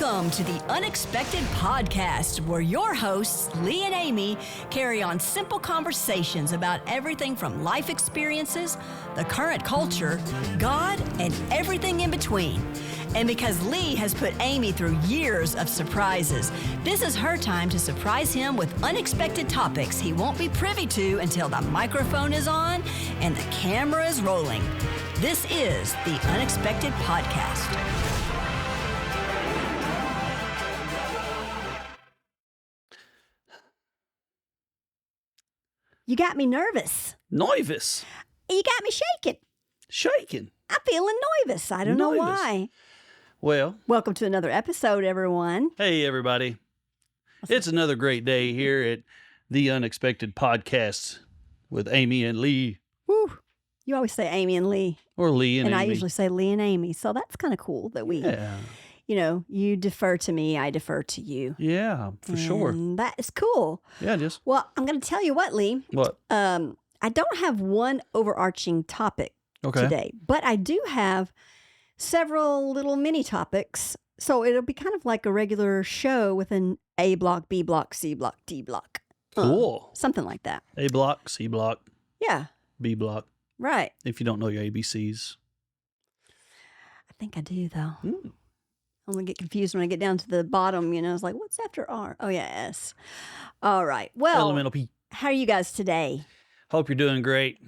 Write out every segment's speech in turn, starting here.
Welcome to the Unexpected Podcast, where your hosts, Lee and Amy, carry on simple conversations about everything from life experiences, the current culture, God, and everything in between. And because Lee has put Amy through years of surprises, this is her time to surprise him with unexpected topics he won't be privy to until the microphone is on and the camera is rolling. This is the Unexpected Podcast. You got me nervous. Nervous? You got me shaking. Shaking? I'm feeling nervous. I don't know why. Well, welcome to another episode, everyone. Hey, everybody. It's another great day here at the Unexpected Podcast with Amy and Lee. Woo. You always say Amy and Lee. Or Lee and Amy. And I usually say Lee and Amy. So that's kind of cool that we, you defer to me, I defer to you. Yeah, for sure. That is cool. Yeah, just. Well, I'm going to tell you what, Lee. What? I don't have one overarching topic today, but I do have several little mini topics. So it'll be kind of like a regular show with an A block, B block, C block, D block. Cool. Something like that. A block, C block. Yeah. B block. Right. If you don't know your ABCs. I think I do, though. I'm going to get confused when I get down to the bottom. It's like, what's after R? Oh, yeah, S. All right. Well, Elemental P. How are you guys today? Hope you're doing great.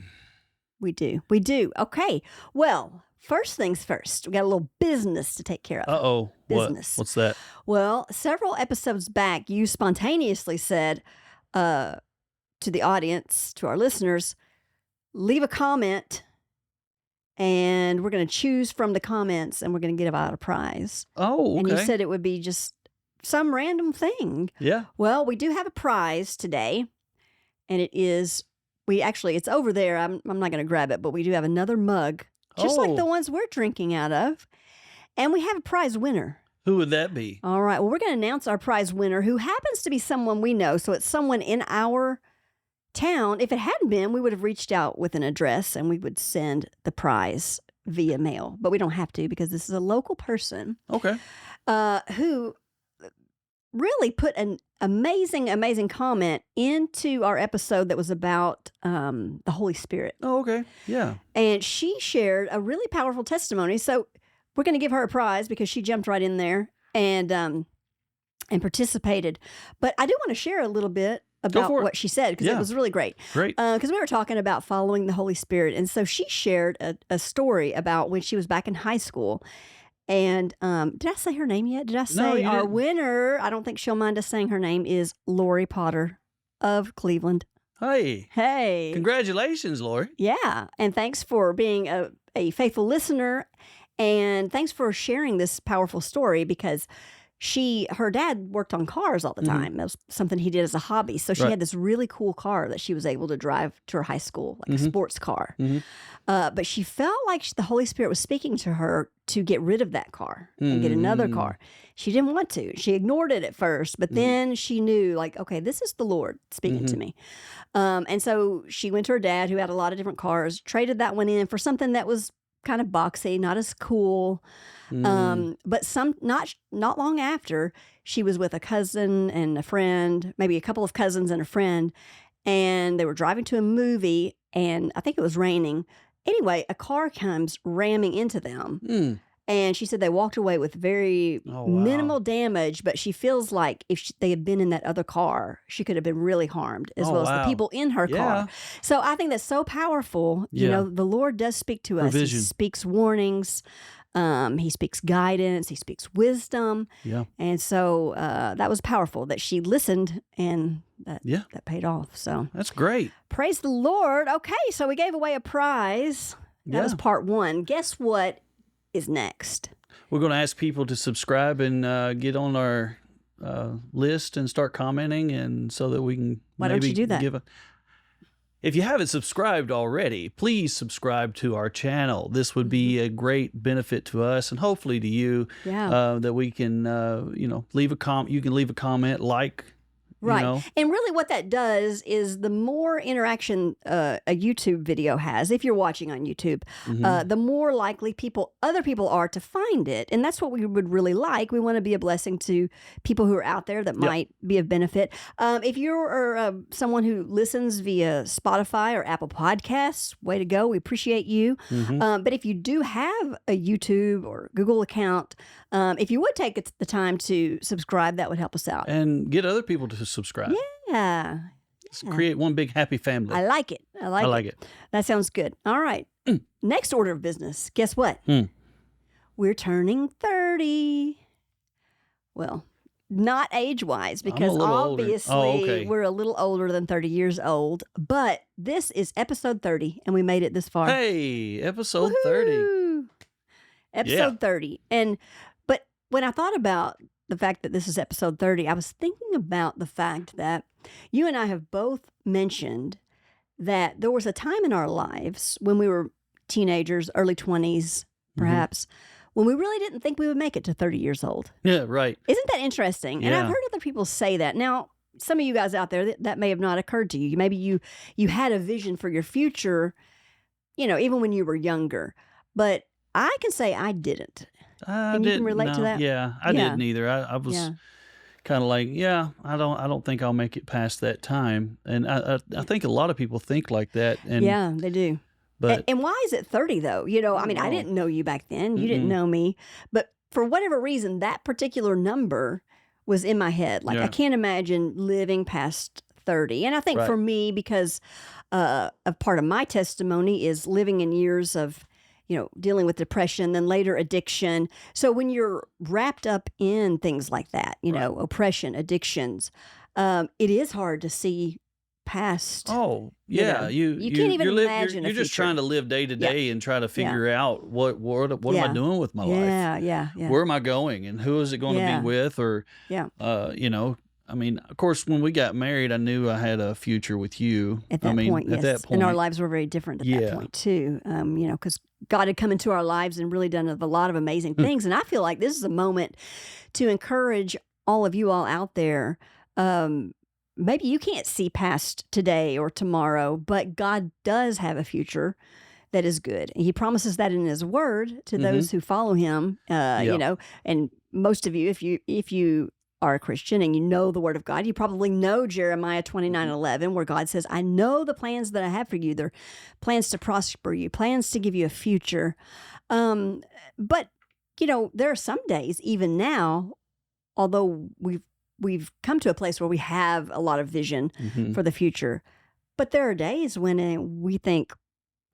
We do. We do. Okay. Well, first things first. We got a little business to take care of. Uh-oh. Business. What's that? Well, several episodes back, you spontaneously said to the audience, to our listeners, leave a comment, and we're going to choose from the comments, and we're going to give out a prize. Oh, okay. And you said it would be just some random thing. Yeah. Well, we do have a prize today, and it is, it's over there. I'm not going to grab it, but we do have another mug, just like the ones we're drinking out of, and we have a prize winner. Who would that be? All right. Well, we're going to announce our prize winner, who happens to be someone we know. So it's someone in our town. If it hadn't been, we would have reached out with an address and we would send the prize via mail. But we don't have to because this is a local person. Okay. Who really put an amazing comment into our episode that was about the Holy Spirit. Oh, okay. Yeah. And she shared a really powerful testimony. So we're going to give her a prize because she jumped right in there and participated. But I do want to share a little bit about what she said because it was really great. Great. Because we were talking about following the Holy Spirit. And so she shared a story about when she was back in high school. And did I say her name yet? Did I say our winner? I don't think she'll mind us saying her name is Lori Potter of Cleveland. Hey. Congratulations, Lori. Yeah. And thanks for being a faithful listener. And thanks for sharing this powerful story because her dad worked on cars all the time. That was something he did as a hobby. So she had this really cool car that she was able to drive to her high school, like a sports car. But she felt like the Holy Spirit was speaking to her to get rid of that car and get another car. She didn't want to. She ignored it at first, but then she knew, like, okay, this is the Lord speaking to me. And so she went to her dad, who had a lot of different cars, traded that one in for something that was kind of boxy, not as cool. But not long after, she was with a cousin and a friend, maybe a couple of cousins and a friend, and they were driving to a movie, and I think it was raining. Anyway, a car comes ramming into them. And she said they walked away with very minimal damage, but she feels like if they had been in that other car, she could have been really harmed, as well as the people in her car. So I think that's so powerful. You know, the Lord does speak to us. He speaks warnings. He speaks guidance. He speaks wisdom. Yeah. And so that was powerful that she listened and that paid off. So that's great. Praise the Lord. Okay, so we gave away a prize. That was part one. Guess what is next? We're going to ask people to subscribe and get on our list and start commenting, and so that we can Why don't you do that? If you haven't subscribed already, please subscribe to our channel. This would be a great benefit to us and hopefully to you. That we can, leave a comment. You can leave a comment, like Right. You know? And really what that does is the more interaction a YouTube video has, if you're watching on YouTube, the more likely other people are to find it. And that's what we would really like. We want to be a blessing to people who are out there that might be of benefit. If you're someone who listens via Spotify or Apple Podcasts, way to go. We appreciate you. But if you do have a YouTube or Google account, if you would take the time to subscribe, that would help us out. And get other people to subscribe. Yeah. Let's create one big happy family. I like it. I like it. That sounds good. All right. Next order of business. Guess what? We're turning 30. Well, not age-wise, because obviously we're a little older than 30 years old. But this is episode 30, and we made it this far. Hey, episode Woo-hoo! 30. Episode 30. But when I thought about the fact that this is episode 30, I was thinking about the fact that you and I have both mentioned that there was a time in our lives when we were teenagers, early 20s, perhaps, when we really didn't think we would make it to 30 years old. Yeah, right. Isn't that interesting? And I've heard other people say that. Now, some of you guys out there, that may have not occurred to you. Maybe you had a vision for your future, even when you were younger. But I can say I didn't. And you can relate to that? Yeah, I didn't either. I was kind of like, I don't think I'll make it past that time. And I think a lot of people think like that. And yeah, they do. But and why is it 30 though? I didn't know you back then. You didn't know me. But for whatever reason, that particular number was in my head. Like I can't imagine living past 30. And I think for me, because a part of my testimony is living in years of dealing with depression, then later addiction. So when you're wrapped up in things like that, oppression, addictions, it is hard to see past. Oh, yeah. You can't even imagine. You're just trying to live day to day and try to figure out what am I doing with my life? Yeah. Where am I going, and who is it going to be with? Or, of course, when we got married, I knew I had a future with you. At that point, and our lives were very different at that point too. Because God had come into our lives and really done a lot of amazing things. And I feel like this is a moment to encourage all of you all out there. Maybe you can't see past today or tomorrow, but God does have a future that is good. He promises that in His Word to those who follow Him. And most of you, if you are a Christian and you know the Word of God, you probably know Jeremiah 29:11, where God says, I know the plans that I have for you. They're plans to prosper you, plans to give you a future. But, there are some days, even now, although we've come to a place where we have a lot of vision for the future, but there are days when we think,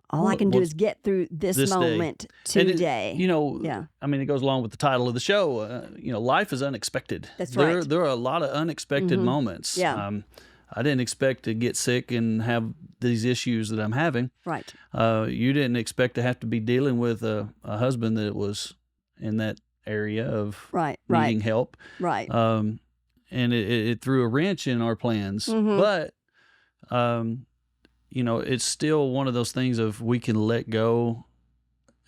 all I can do is get through this moment today. It goes along with the title of the show. Life is unexpected. That's right. There are a lot of unexpected moments. Yeah. I didn't expect to get sick and have these issues that I'm having. Right. You didn't expect to have to be dealing with a husband that was in that area of needing help. Right. And it threw a wrench in our plans. But it's still one of those things of we can let go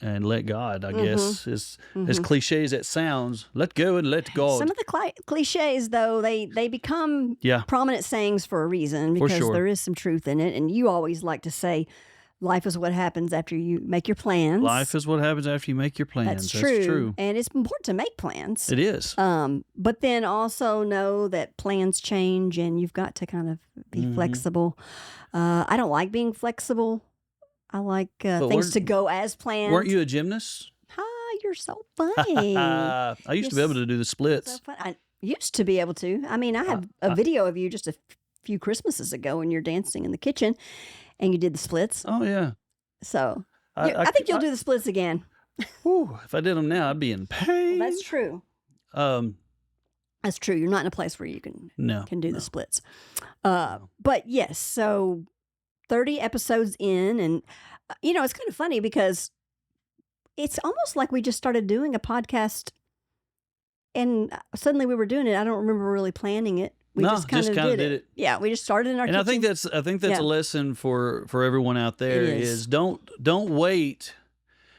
and let God, I guess. As cliche as it sounds, let go and let God. Some of the cliches, though, they become prominent sayings for a reason, because there is some truth in it. And you always like to say, life is what happens after you make your plans. Life is what happens after you make your plans. That's true. And it's important to make plans. It is. But then also know that plans change and you've got to kind of be flexible. I don't like being flexible. I like things to go as planned. Weren't you a gymnast? You're so funny. I used to be able to do the splits. So I used to be able to. I mean, I have a video of you just a few Christmases ago when you're dancing in the kitchen and you did the splits. Oh, yeah. So I think you'll do the splits again. Whew, if I did them now, I'd be in pain. Well, that's true. That's true. You're not in a place where you can do the splits. But yes, so 30 episodes in, and it's kind of funny because it's almost like we just started doing a and suddenly we were doing it. I don't remember really planning it. We just kind of did it. Yeah, we just started in our kitchen. I think that's a lesson for everyone out there is don't wait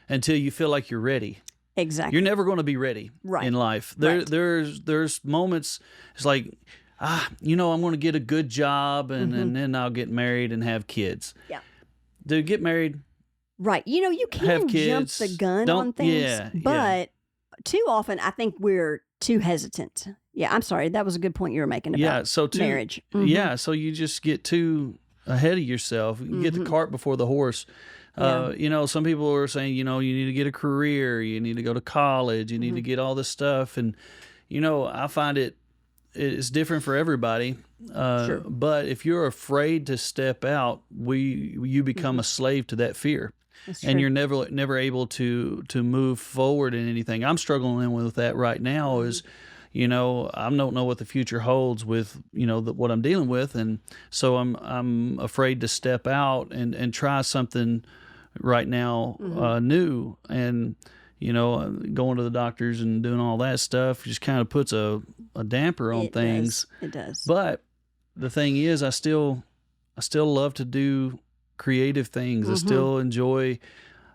until you feel like you're ready. Exactly. You're never going to be ready in life. There's moments. It's like I'm going to get a good job and then I'll get married and have kids. Yeah. Dude, get married. Right. You Have can jump kids. the gun Don't- on things, yeah, yeah. but too often I think we're too hesitant. Yeah, I'm sorry. That was a good point you were making about marriage. Mhm. Yeah, so you just get too ahead of yourself. You get the cart before the horse. Some people are saying, you need to get a career, you need to go to college, you need to get all this stuff. And, I find it's different for everybody. Sure. But if you're afraid to step out, you become a slave to that fear. That's And true. you're never able to move forward in anything. I'm struggling with that right now is, I don't know what the future holds with, what I'm dealing with. And so I'm afraid to step out and try something right now, new. And, going to the doctors and doing all that stuff just kind of puts a damper on things. It does. But the thing is, I still love to do creative things. I still enjoy,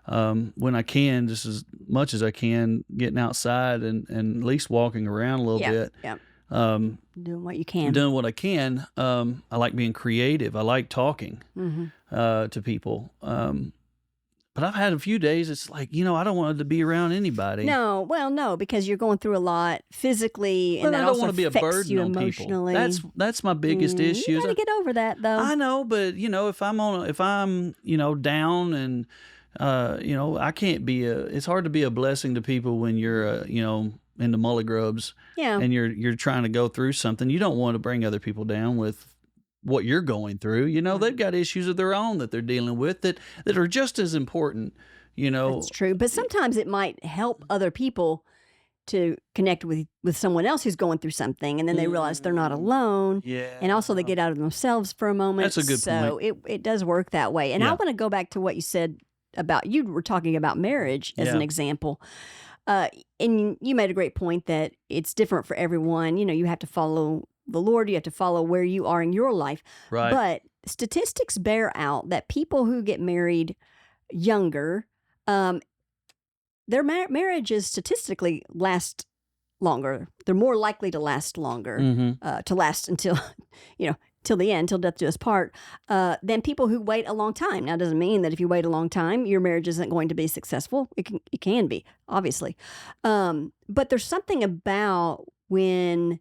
when I can, just as much as I can, getting outside and at least walking around a little bit. Yeah. Doing what you can. Doing what I can. I like being creative. I like talking to people. But I've had a few days, it's like, I don't want to be around anybody. No, because you're going through a lot physically, and But that I don't also want to be a affects burden you on emotionally. people. That's my biggest issue. You got to get over that, though. I know, but if I'm down and I can't be it's hard to be a blessing to people when you're in the mully grubs. Yeah. And you're trying to go through something. You don't want to bring other people down with what you're going through. They've got issues of their own that they're dealing with that are just as important. That's true. But sometimes it might help other people to connect with someone else who's going through something, and then they realize they're not alone. Yeah. And also they get out of themselves for a moment. That's a good point. So it does work that way. And I want to go back to what you said about, you were talking about marriage as an example. And you made a great point that it's different for everyone. You have to follow the Lord. You have to follow where you are in your life. Right. But statistics bear out that people who get married younger, their marriages statistically last longer. They're more likely to last longer, to last until, till the end, till death do us part, than people who wait a long time. Now, it doesn't mean that if you wait a long time, your marriage isn't going to be successful. It can be, obviously. But there's something about when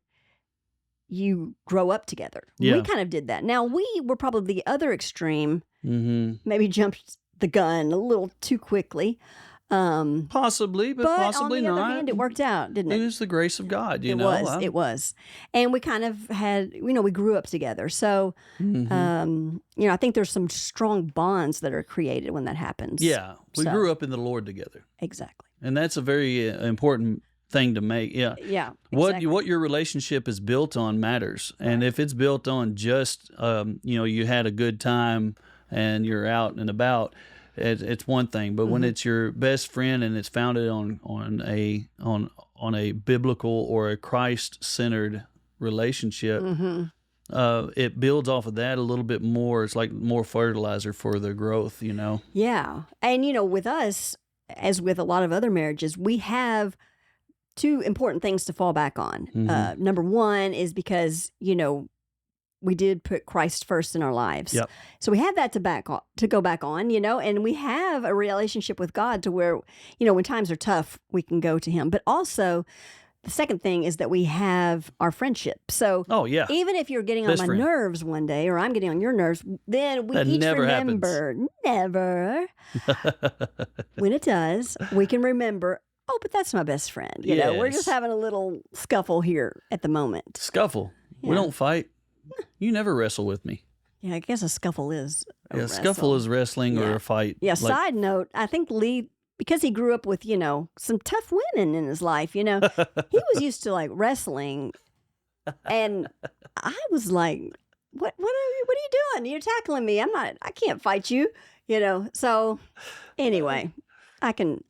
you grow up together. Yeah. We kind of did that. Now, we were probably the other extreme, maybe jumped the gun a little too quickly. Possibly, but possibly on the not. other hand, it worked out, didn't it? It was the grace of God, It was. And we kind of had, we grew up together. So, I think there's some strong bonds that are created when that happens. Yeah. We grew up in the Lord together. Exactly. And that's a very important thing to make. Yeah. Yeah. What your relationship is built on matters. And if it's built on just, you had a good time and you're out and about, it's one thing. But when it's your best friend and it's founded on a biblical or a Christ-centered relationship, it builds off of that a little bit more. It's like more fertilizer for the growth, Yeah. And, with us, as with a lot of other marriages, we have two important things to fall back on. Number one is because, we did put Christ first in our lives. Yep. So we have that to go back on, and we have a relationship with God to where, when times are tough, we can go to him. But also, the second thing is that we have our friendship. So even if you're getting on my nerves one day, or I'm getting on your nerves, then we each remember, never, when it does, we can remember, oh, but that's my best friend. We're just having a little scuffle here at the moment. Scuffle? Yeah. We don't fight. You never wrestle with me. Yeah, I guess a scuffle is a wrestle. Scuffle is wrestling or a fight. Yeah, side note, I think Lee, because he grew up with, some tough women in his life, he was used to like wrestling. And I was like, what are you doing? You're tackling me. I can't fight you, So anyway, I can't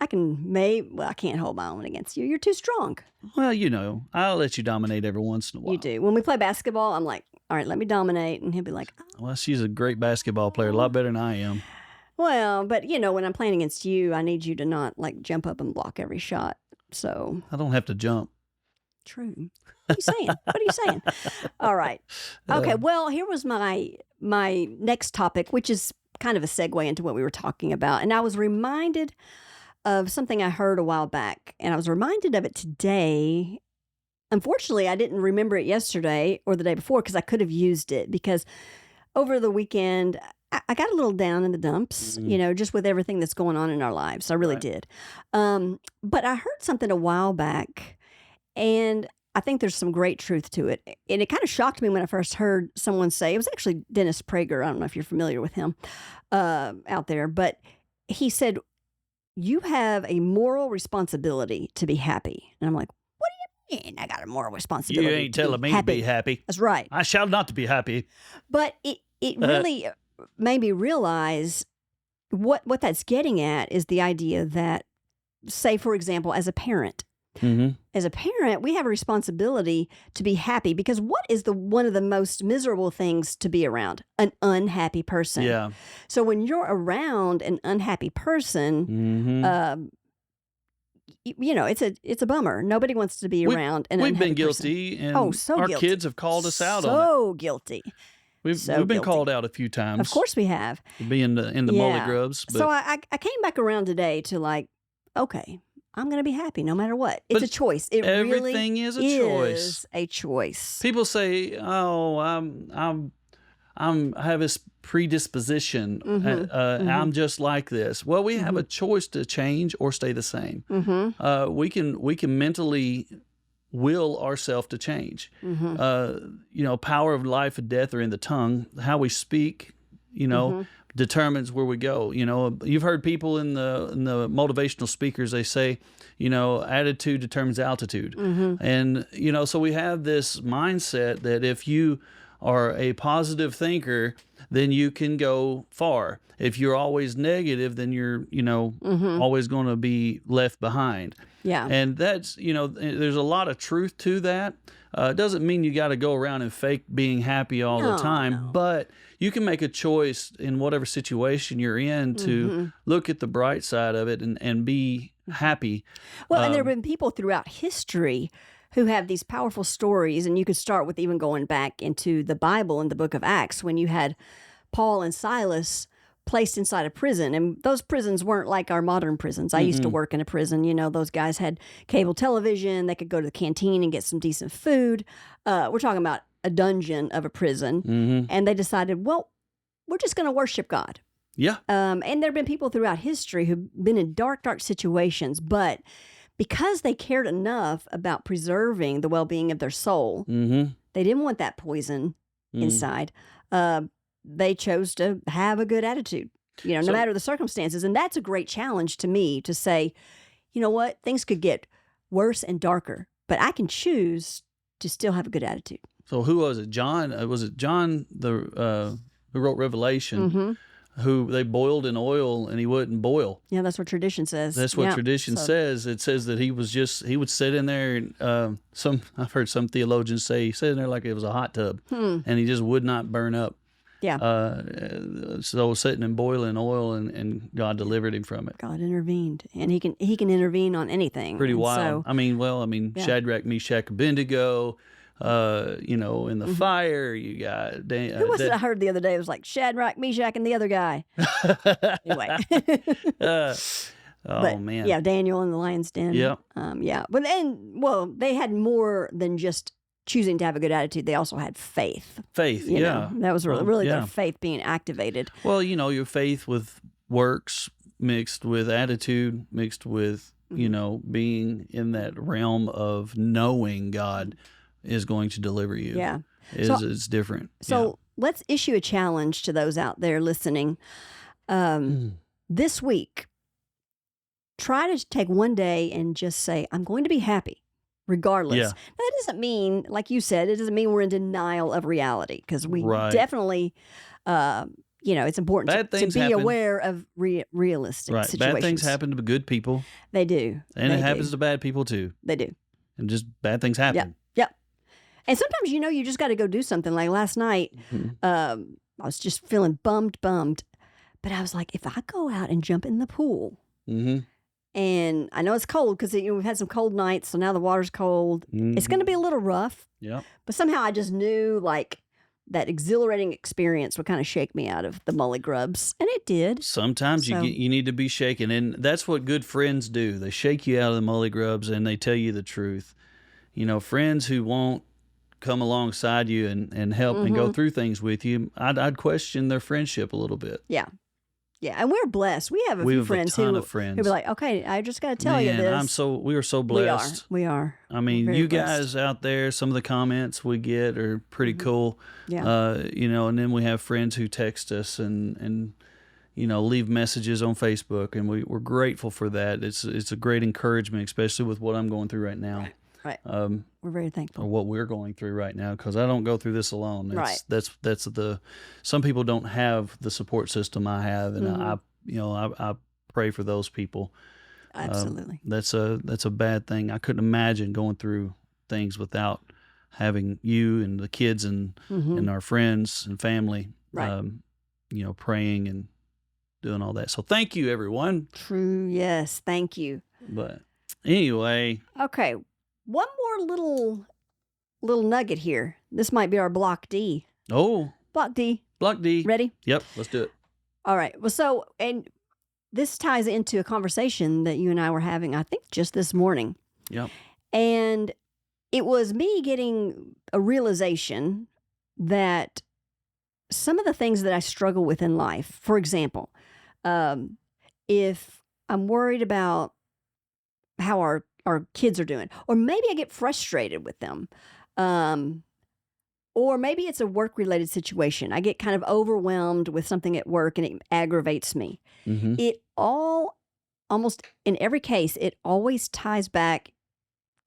hold my own against you. You're too strong. Well, I'll let you dominate every once in a while. You do. When we play basketball, I'm like, all right, let me dominate. And he'll be like, oh. Well, she's a great basketball player, a lot better than I am. Well, but when I'm playing against you, I need you to not like jump up and block every shot. So I don't have to jump. True. What are you saying? What are you saying? All right. Okay. Well, here was my next topic, which is kind of a segue into what we were talking about. And I was reminded of something I heard a while back, and I was reminded of it today. Unfortunately, I didn't remember it yesterday or the day before because I could have used it because over the weekend, I got a little down in the dumps, just with everything that's going on in our lives. I really did. But I heard something a while back, and I think there's some great truth to it. And it kind of shocked me when I first heard someone say, it was actually Dennis Prager. I don't know if you're familiar with him out there, but he said, you have a moral responsibility to be happy. And I'm like, what do you mean I got a moral responsibility? You ain't telling me to be happy. That's right. I shall not to be happy. But it really made me realize what that's getting at is the idea that, say, for example, as a parent, we have a responsibility to be happy because what is one of the most miserable things to be around? An unhappy person. Yeah. So when you're around an unhappy person, it's a bummer. Nobody wants to be around an unhappy person. We've been guilty, and our guilty. kids have called us out on it. So guilty. We've been called out a few times. Of course we have. Being in the molly grubs. But. So I came back around today to like, okay, I'm going to be happy no matter what. It's a choice. Everything really is a choice. Is a choice. People say, "Oh, I have this predisposition. I'm just like this." Well, we have a choice to change or stay the same. We can mentally will ourselves to change. Power of life and death are in the tongue. How we speak, determines where we go. You've heard people in the motivational speakers, they say, attitude determines altitude. And, so we have this mindset that if you are a positive thinker, then you can go far. If you're always negative, then you're, always going to be left behind. Yeah. And that's, there's a lot of truth to that. It doesn't mean you got to go around and fake being happy all the time, but you can make a choice in whatever situation you're in to look at the bright side of it and be happy. Well, and there have been people throughout history who have these powerful stories, and you could start with even going back into the Bible in the book of Acts when you had Paul and Silas placed inside a prison, and those prisons weren't like our modern prisons. I used to work in a prison. Those guys had cable television. They could go to the canteen and get some decent food. We're talking about a dungeon of a prison, and they decided, well, we're just going to worship God. Yeah. And there have been people throughout history who've been in dark, dark situations, but because they cared enough about preserving the well-being of their soul, they didn't want that poison inside. They chose to have a good attitude, no matter the circumstances. And that's a great challenge to me to say, you know what, things could get worse and darker, but I can choose to still have a good attitude. So who was it? John? Was it John who wrote Revelation? Who they boiled in oil and he wouldn't boil. Yeah, that's what tradition says. That's what tradition says. It says that he would sit in there. And, I've heard some theologians say he sat in there like it was a hot tub, and he just would not burn up. Yeah. So sitting and boiling oil, and God delivered him from it. God intervened, and he can intervene on anything. Pretty and wild. So, Shadrach, Meshach, Abednego. In the fire, you got who was it I heard the other day? It was like Shadrach, Meshach, and the other guy. Anyway. Man. Yeah, Daniel in the lion's den. Yeah. But then, they had more than just choosing to have a good attitude. They also had faith. Faith, That was really their faith being activated. Well, your faith with works mixed with attitude, mixed with, being in that realm of knowing God is going to deliver you. Yeah. It's different. So let's issue a challenge to those out there listening. This week, try to take one day and just say, I'm going to be happy, regardless. Yeah. Now, that doesn't mean, like you said, it doesn't mean we're in denial of reality, because we definitely, it's important to be aware of realistic situations. Bad things happen to good people. They do. And it happens to bad people too. They do. And just bad things happen. Yep. And sometimes, you just got to go do something. Like last night, I was just feeling bummed. But I was like, if I go out and jump in the pool and And I know it's cold because we've had some cold nights, so now the water's cold. It's going to be a little rough, Yeah. but somehow I just knew like that exhilarating experience would kind of shake me out of the mully grubs, and it did. Sometimes So you need to be shaken, and that's what good friends do. They shake you out of the mully grubs, and they tell you the truth. You know, friends who won't come alongside you and help and go through things with you, I'd question their friendship a little bit. yeah, yeah, and we're blessed. We have a We few have a friends ton who of friends. who be like, okay, I just got to tell you Man, this. we are so blessed. We are. I mean, Very you blessed. guys out there, some of the comments we get are pretty cool. Yeah. You know, and then we have friends who text us and you know, leave messages on Facebook, and we're grateful for that. It's a great encouragement, especially with what I'm going through right now. Right. We're very Or thankful. what we're going through right now, because I don't go through this alone. Right. That's some people don't have the support system I have, and I pray for those people. Absolutely. That's a bad thing. I couldn't imagine going through things without having you and the kids and our friends and family, Right. you know, praying and doing all that. So thank you, everyone. True. Yes. Thank you. But anyway, Okay. One more little nugget here. This might be our block D. Block D. Block D. Ready? Yep, let's do it. All right. Well, so, and this ties into a conversation that you and I were having, I think, just this morning. Yep. And it was me getting a realization that some of the things that I struggle with in life, for example, if I'm worried about how our kids are doing, or maybe I get frustrated with them, or maybe it's a work-related situation. I get kind of overwhelmed with something at work and it aggravates me. Mm-hmm. It all, almost in every case, it always ties back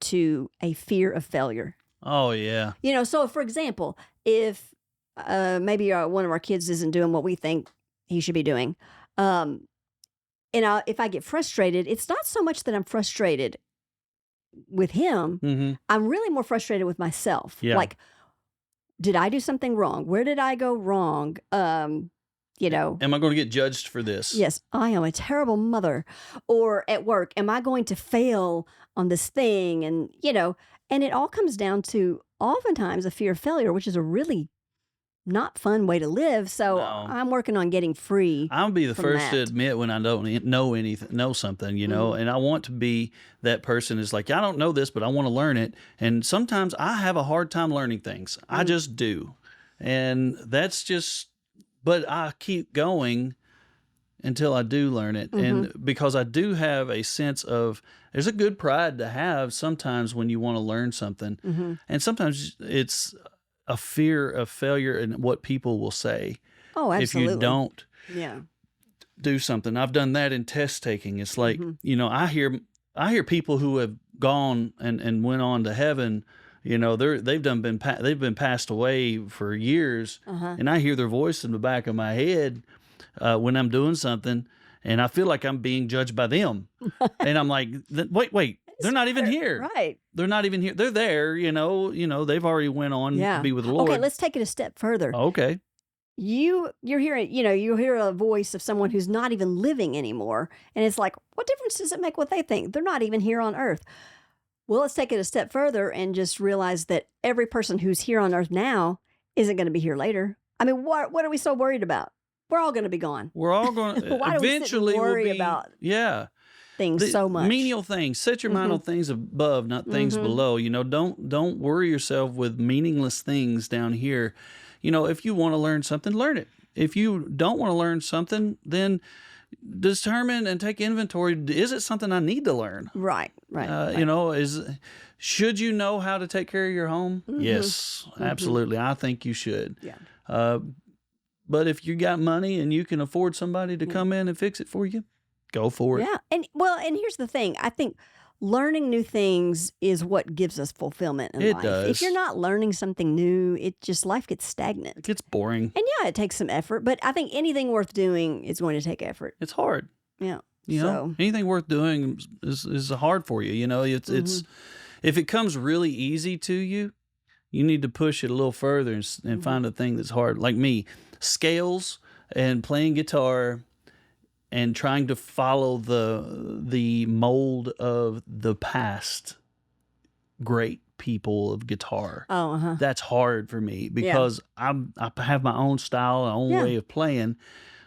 to a fear of failure. Oh, yeah. You know, so for example, if maybe one of our kids isn't doing what we think he should be doing, and if I get frustrated, it's not so much that I'm frustrated with him. Mm-hmm. I'm really more frustrated with myself. Yeah. Like, did I do something wrong? Where did I go wrong? You know, Am I going to get judged for this? yes, I am a terrible mother. Or at work, am I going to fail on this thing? And, you know, and it all comes down to oftentimes a fear of failure, which is a really not fun way to live. So No. I'm working on getting free. I'll be the from first to that. admit when I don't know something, you know, and I want to be that person is like, I don't know this, but I want to learn it. And sometimes I have a hard time learning things. I just do. And that's just, but I keep going until I do learn it. And because I do have a sense of, there's a good pride to have sometimes when you want to learn something. And sometimes it's a fear of failure and what people will say. Oh, absolutely. If you don't Yeah. do something. I've done that in test taking. It's like, you know, I hear people who have gone and went on to heaven, you know, they've been passed away for years, and I hear their voice in the back of my head when I'm doing something, and I feel like I'm being judged by them. And I'm like, wait, they're not even here. Right. They're not even here. They're there, you know, they've already went on to be with the Lord. Okay, let's take it a step further. Okay. You're hearing, you know, you hear a voice of someone who's not even living anymore. And it's like, what difference does it make what they think? They're not even here on earth. Well, let's take it a step further and just realize that every person who's here on earth now isn't going to be here later. I mean, what are we so worried about? We're all going to be gone. We're all going to Why do we sit and eventually worry we'll be, about yeah. things so much? Menial things. Set your mind on things above, not things below. You know, don't worry yourself with meaningless things down here. You know, if you want to learn something, learn it. If you don't want to learn something, then determine and take inventory. Is it something I need to learn? Right. You know, should you know how to take care of your home? Yes, absolutely. I think you should. Yeah. But if you got money and you can afford somebody to come in and fix it for you, go for it. Yeah. And here's the thing. I think learning new things is what gives us fulfillment in It life. does. If you're not learning something new, life gets stagnant. It gets boring. And yeah, it takes some effort, but I think anything worth doing is going to take effort. It's hard. Yeah. You know, anything worth doing is hard for you. You know, it's if it comes really easy to you, you need to push it a little further and find a thing that's hard. Like me, scales and playing guitar and trying to follow the mold of the past great people of guitar. Oh, uh-huh. That's hard for me because I have my own style, my own way of playing.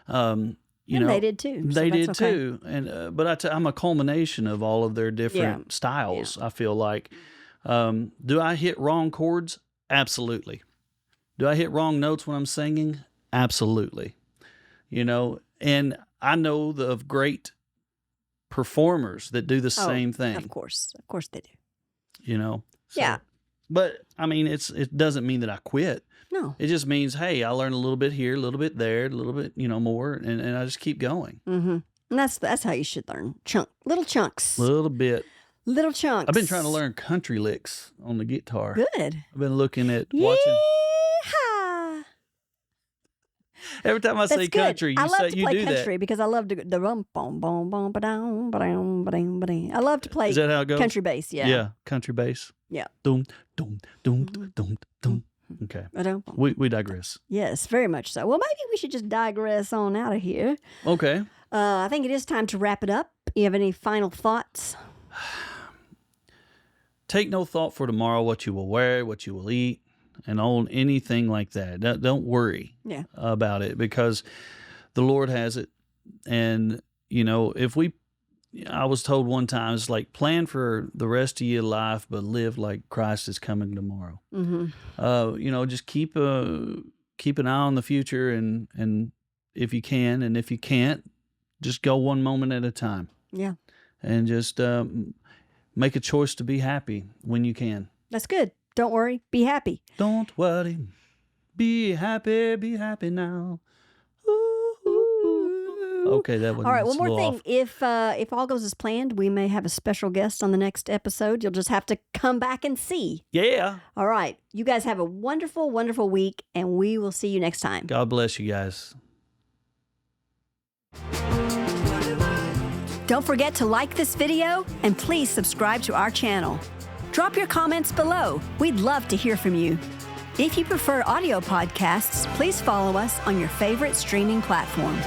You know, they did too. They did too, and but I'm a culmination of all of their different styles. I feel like. Do I hit wrong chords? Absolutely. Do I hit wrong notes when I'm singing? Absolutely. You know, and I know of great performers that do the same thing. Of course they do. You know. So, yeah. But I mean, it doesn't mean that I quit. No. It just means, hey, I learn a little bit here, a little bit there, a little bit, more, and I just keep going. Mm-hmm. And that's how you should learn. Little chunks. Little bit. Little chunks. I've been trying to learn country licks on the guitar. Good. I've been looking at watching. Yeehaw! Every time I say country, I you love say to you play do country because I love to the rum boom boom boom ba-dum ba-dum ba-dum ba-dum. I love to play. Is that how it goes? Country bass, yeah. Yeah, country bass. Yeah. Doom, doom, doom, doom, doom. Okay. We digress. Yes, very much so. Well, maybe we should just digress on out of here. Okay. I think it is time to wrap it up. You have any final thoughts? Take no thought for tomorrow, what you will wear, what you will eat, and on anything like that. Don't worry about it because the Lord has it. And, I was told one time, it's like plan for the rest of your life, but live like Christ is coming tomorrow. Mm-hmm. Just keep an eye on the future and if you can, and if you can't, just go one moment at a time. Yeah. And just make a choice to be happy when you can. That's good. Don't worry. Be happy. Don't worry. Be happy now. Okay, that was all right. One more thing. If all goes as planned, we may have a special guest on the next episode. You'll just have to come back and see. Yeah. All right. You guys have a wonderful, wonderful week, and we will see you next time. God bless you guys. Don't forget to like this video and please subscribe to our channel. Drop your comments below. We'd love to hear from you. If you prefer audio podcasts, please follow us on your favorite streaming platform.